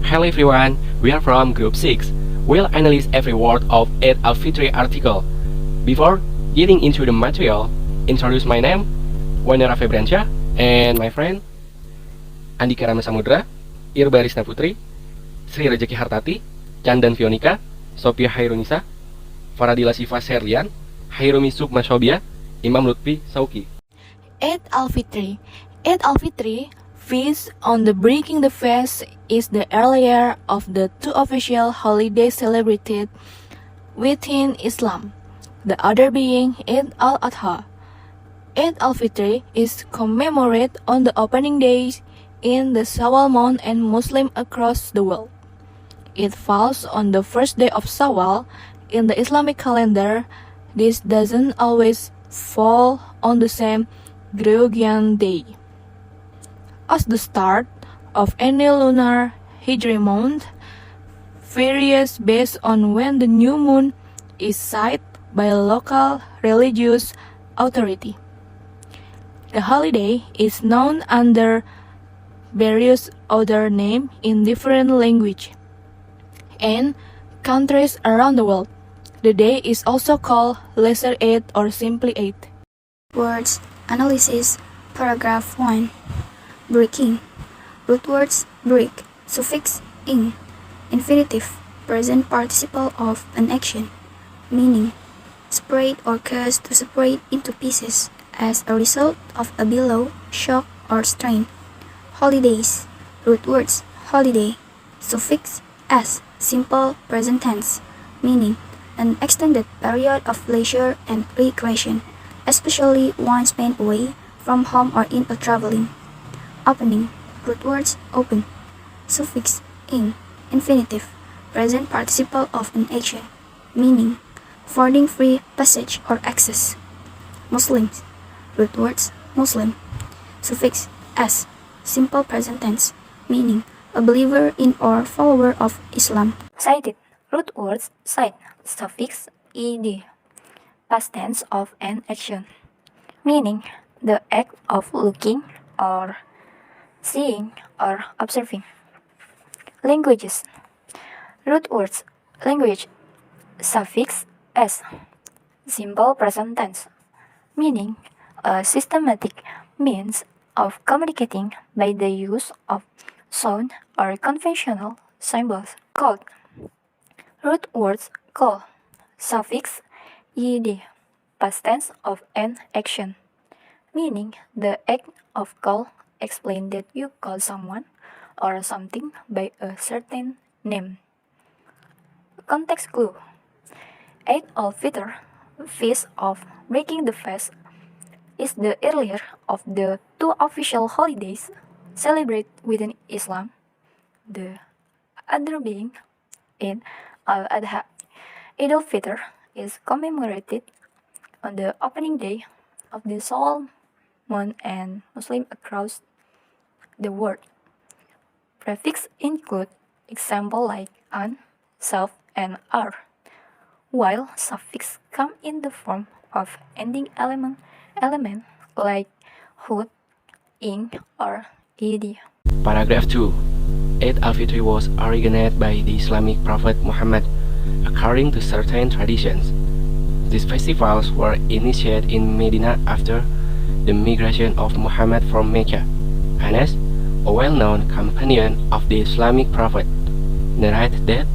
Hello everyone, we are from Group 6. We'll analyze every word of Ied Al-Fitr article. Before getting into the material, introduce my name, Wannara Febriansyah, and my friend, Andika Rama Samudra, Irba Putri, Rejeki Hartati, Candan Vionika, Sophia Choirunnisa, Faradilla Syifa Sherlian, Chairumi Shobiyya, Imam Luthfi, Syauqi. Ied Al-Fitr. Ied Al-Fitr, feast on the breaking the fast, is the earlier of the two official holidays celebrated within Islam, the other being Ied al-Adha. Ied al-Fitr is commemorated on the opening days in the Shawwal month and Muslim across the world. It falls on the first day of Shawwal in the Islamic calendar. This doesn't always fall on the same Gregorian day as the start of any lunar Hijri month, varies based on when the new moon is sighted by a local religious authority. The holiday is known under various other names in different languages and countries around the world. The day is also called Lesser Eid or simply Eid. Words analysis, paragraph 1. Breaking. Root words break, suffix ing, infinitive, present participle of an action, meaning separate or cause to separate into pieces as a result of a blow, shock, or strain. Holidays. Root words holiday, suffix s, simple present tense, meaning an extended period of leisure and recreation, especially one spent away from home or in a traveling. Opening. Root words open, suffix ing, infinitive, present participle of an action, meaning affording free passage or access. Muslims. Root words Muslim, suffix s, simple present tense, meaning a believer in or follower of Islam. Cited. Root words cite, suffix ed, past tense of an action, meaning the act of looking or seeing or observing. Languages. Root words language, suffix s, simple present tense, meaning a systematic means of communicating by the use of sound or conventional symbols. Called. Root words call, suffix ed, past tense of an action, meaning the act of call. Explain that you call someone or something by a certain name. Context clue. Eid al-Fitr, feast of breaking the fast, is the earlier of the two official holidays celebrated within Islam, the other being Eid al-Adha. Eid al-Fitr is commemorated on the opening day of the Shawwal month and Muslim across the world. Prefix include example like an, self, and are, while suffix come in the form of ending element like hud, ing, or ed. Paragraph 2. Eid al-Fitr was originated by the Islamic prophet Muhammad according to certain traditions. These festivals were initiated in Medina after the migration of Muhammad from Mecca. Anas, a well-known companion of the Islamic prophet, narrated that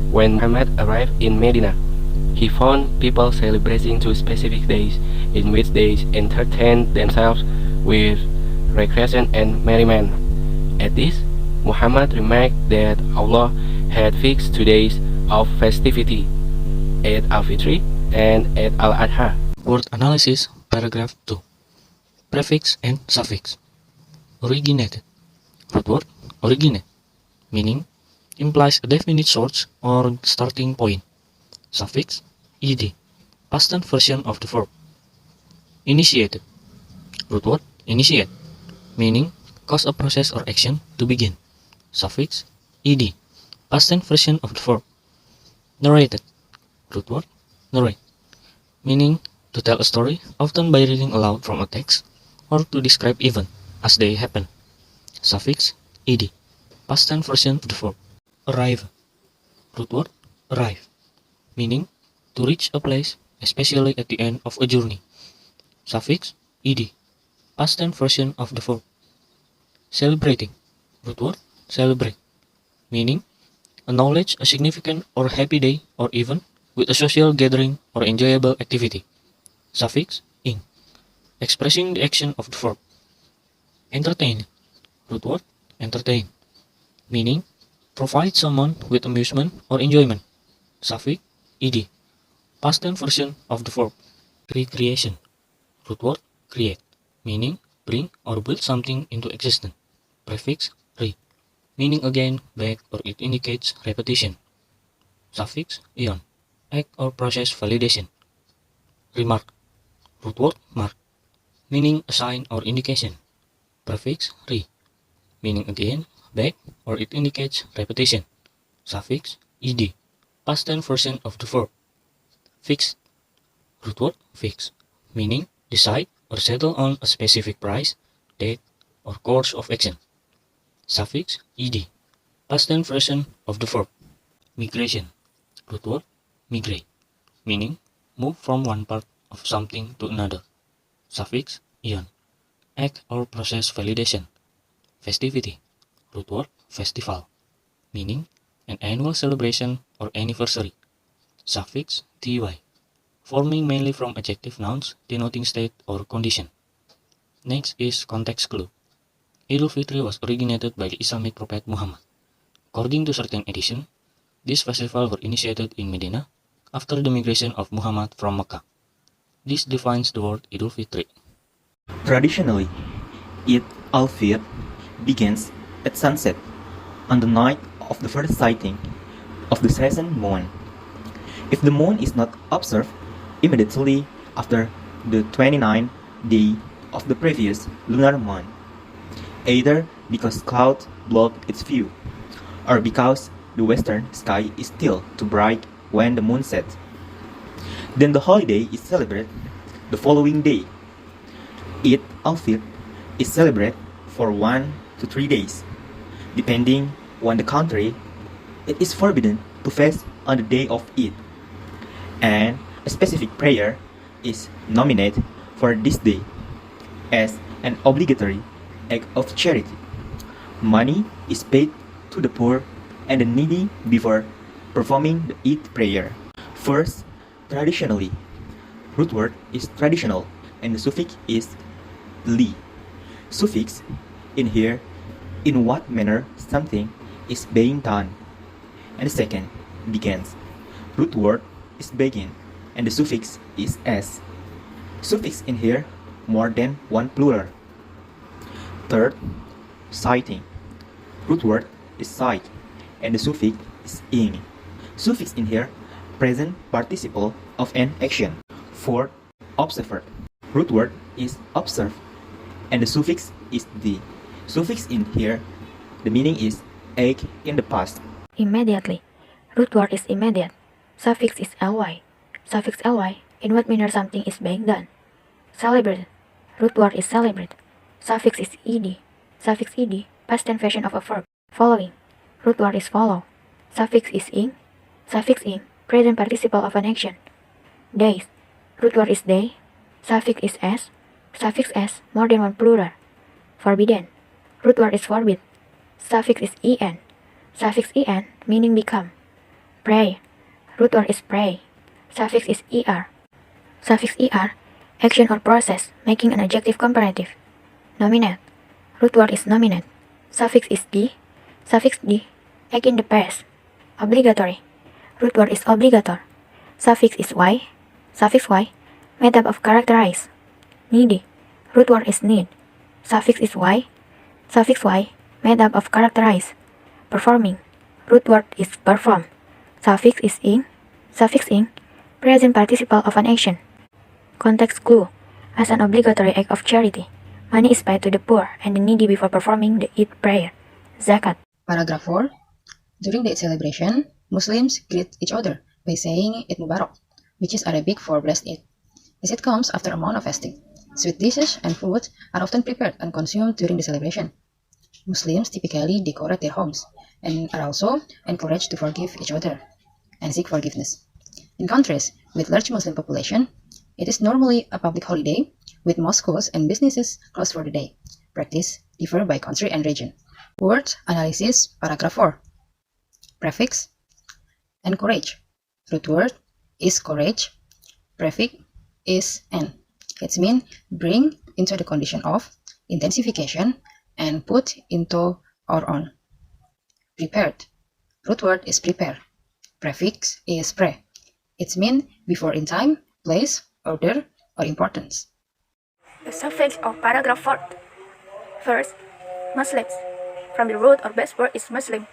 when Muhammad arrived in Medina, he found people celebrating two specific days in which they entertained themselves with recreation and merriment. At this, Muhammad remarked that Allah had fixed 2 days of festivity, Eid al-Fitr and Eid al-Adha. Word analysis, paragraph 2. Prefix and suffix. Originated. Root word originate, meaning implies a definite source or starting point. Suffix ed, past tense version of the verb. Initiated. Root word initiate, meaning cause a process or action to begin. Suffix ed, past tense version of the verb. Narrated. Root word narrate, meaning to tell a story, often by reading aloud from a text or to describe events as they happen. Suffix ed, past tense version of the verb. arrive. Root word arrive, meaning to reach a place, especially at the end of a journey. Suffix ed, past tense version of the verb. Celebrating. Root word celebrate, meaning acknowledge a significant or happy day or event with a social gathering or enjoyable activity. Suffix ing, expressing the action of the verb. Entertain. Root word entertain, meaning provide someone with amusement or enjoyment. Suffix ed, past tense version of the verb. Recreation. Root word create, meaning bring or build something into existence. Prefix re, meaning again, back, or it indicates repetition. Suffix ion, act or process validation. Remark. Root word mark, meaning a sign or indication. Prefix re, meaning again, back, or it indicates repetition. Suffix ed, past tense version of the verb. Fixed. Root word fix, meaning decide or settle on a specific price, date, or course of action. Suffix ed, past tense version of the verb. Migration. Root word migrate, meaning move from one part of something to another. Suffix ion, act or process validation. Festivity. Root word festival, meaning an annual celebration or anniversary. Suffix ty, forming mainly from adjective nouns denoting state or condition. Next is context clue. Eid Al-Fitr was originated by the Islamic prophet Muhammad. According to certain editions, this festival was initiated in Medina after the migration of Muhammad from Mecca. This defines the word Eid Al-Fitr. Traditionally, Eid Al-Fitr begins at sunset on the night of the first sighting of the crescent moon. If the moon is not observed immediately after the 29th day of the previous lunar month, either because clouds block its view or because the western sky is still too bright when the moon sets, then the holiday is celebrated the following day. Eid Al-Fitr is celebrated for 1 to 3 days. Depending on the country, it is forbidden to fast on the day of Eid, and a specific prayer is nominated for this day as an obligatory act of charity. Money is paid to the poor and the needy before performing the Eid prayer. First, traditionally, root word is traditional and the suffix is li. Suffix in here, in what manner something is being done. And the second, begins. Root word is begin and the suffix is s. Suffix in here, more than one plural. Third, citing. Root word is cite and the suffix is ing. Suffix in here, present participle of an action. Fourth, observed. Root word is observe and the suffix is the. Suffix in here, the meaning is act in the past. Immediately. Root word is immediate. Suffix is ly. Suffix ly, in what manner something is being done. Celebrate. Root word is celebrate. Suffix is ed. Suffix ed, past tense version of a verb. Following. Root word is follow. Suffix is ing. Suffix ing, present participle of an action. Days. Root word is day. Suffix is s. Suffix s, more than one plural. Forbidden. Root word is forbid. Suffix is en. Suffix en, meaning become. Pray. Root word is pray. Suffix is er. Suffix er, action or process, making an adjective comparative. Nominate. Root word is nominate. Suffix is d. Suffix d, act in the past. Obligatory. Root word is obligator. Suffix is y. Suffix y, made up of characterize. Needy. Root word is need. Suffix is y. Suffix y, made up of characterize. Performing. Root word is perform. Suffix is ing. Suffix ing, present participle of an action. Context clue. As an obligatory act of charity, money is paid to the poor and the needy before performing the Eid prayer. Zakat. Paragraph 4. During the Eid celebration, Muslims greet each other by saying Eid Mubarak, which is Arabic for blessed Eid. As it comes after a month of fasting, sweet dishes and food are often prepared and consumed during the celebration. Muslims typically decorate their homes, and are also encouraged to forgive each other and seek forgiveness. In contrast with large Muslim population, it is normally a public holiday with most schools and businesses closed for the day. Practice differ by country and region. Word analysis, paragraph 4. Prefix, encourage. Root word is courage. Prefix is en. It means bring into the condition of intensification and put into or on. Prepared. Root word is prepare. Prefix is pre. It means before in time, place, order, or importance. The suffix of paragraph 4. First, Muslims. From the root or base word is Muslim,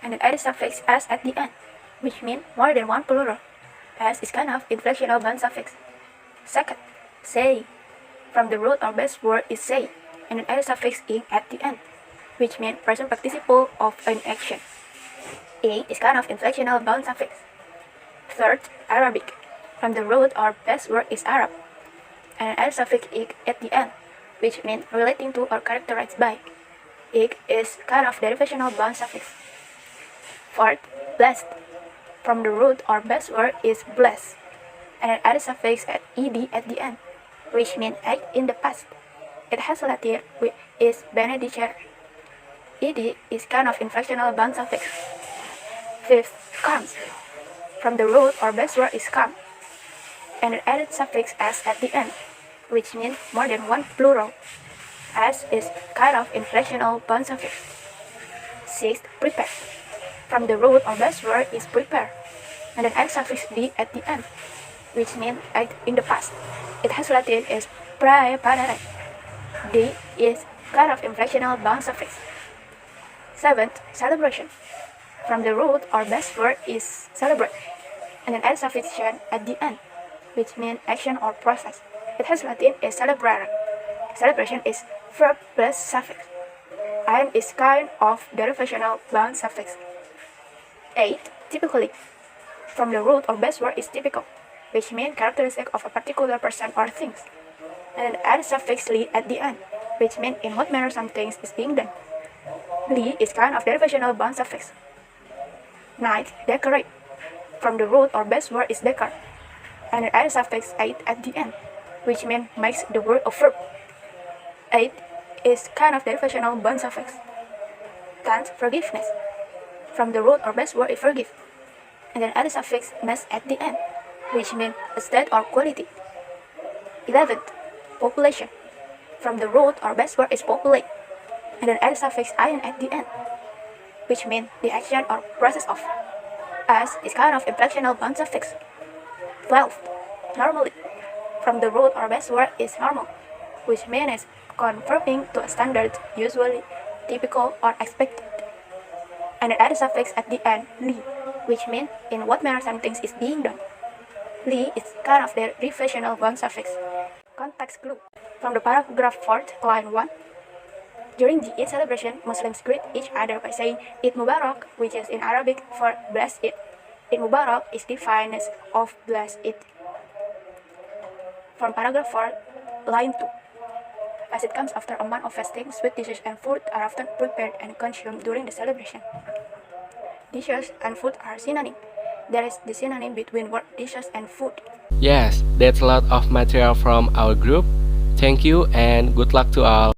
and then add a suffix s at the end, which means more than one plural. S is kind of inflectional bond suffix. Second, say. From the root or base word is say, and then add a suffix ing at the end, which means present participle of an action. Ing is kind of inflectional bond suffix. Third, Arabic. From the root or base word is Arab, and add suffix ik at the end, which means relating to or characterized by. Ik is kind of derivational bond suffix. Fourth, blessed. From the root or base word is bless, and then add suffix at ed at the end, which means act in the past. It has Latin which is benedicere. Ed is kind of inflectional bond suffix. Fifth, comes. From the root or base word is come, and an added suffix s at the end, which means more than one plural. S is kind of inflectional bond suffix. Sixth, prepare. From the root or base word is prepare, and then add suffix d at the end, which means act in the past. It has Latin is praeparare. D is kind of inflectional bond suffix. Seventh, celebration. From the root or base word is celebrate, and then add suffix at the end, which means action or process. It has Latin is celebrare. Celebration is verb plus suffix, and is kind of derivational bond suffix. 8. Typically. From the root or base word is typical, which means characteristic of a particular person or things, and then add suffix li at the end, which means in what manner something is being done. Li is kind of derivational bond suffix. 9. Decorate. From the root or base word is decor, and then add suffix ate at the end, which means makes the word a verb. 8 is kind of derivational bond suffix. 10. Forgiveness. From the root or base word is forgive, and then add a suffix ness at the end, which means a state or quality. 11. Population. From the root or base word is populate, and then add a suffix in at the end, which means the action or process of. As is kind of inflectional bond suffix. 12. Normally. From the root or base word is normal, which means conforming to a standard, usually typical or expected, and then add a suffix at the end, li, which means in what manner something is being done. Li is kind of the derivational bond suffix. Context clue. From the paragraph 4, line 1. During the Eid celebration, Muslims greet each other by saying Eid Mubarak, which is in Arabic for blessed Eid. Eid Mubarak is defined as of blessed Eid. From paragraph 4, line 2. As it comes after a month of fasting, sweet dishes and food are often prepared and consumed during the celebration. Dishes and food are synonym. There is the synonym between word dishes and food. Yes, that's a lot of material from our group. Thank you and good luck to all.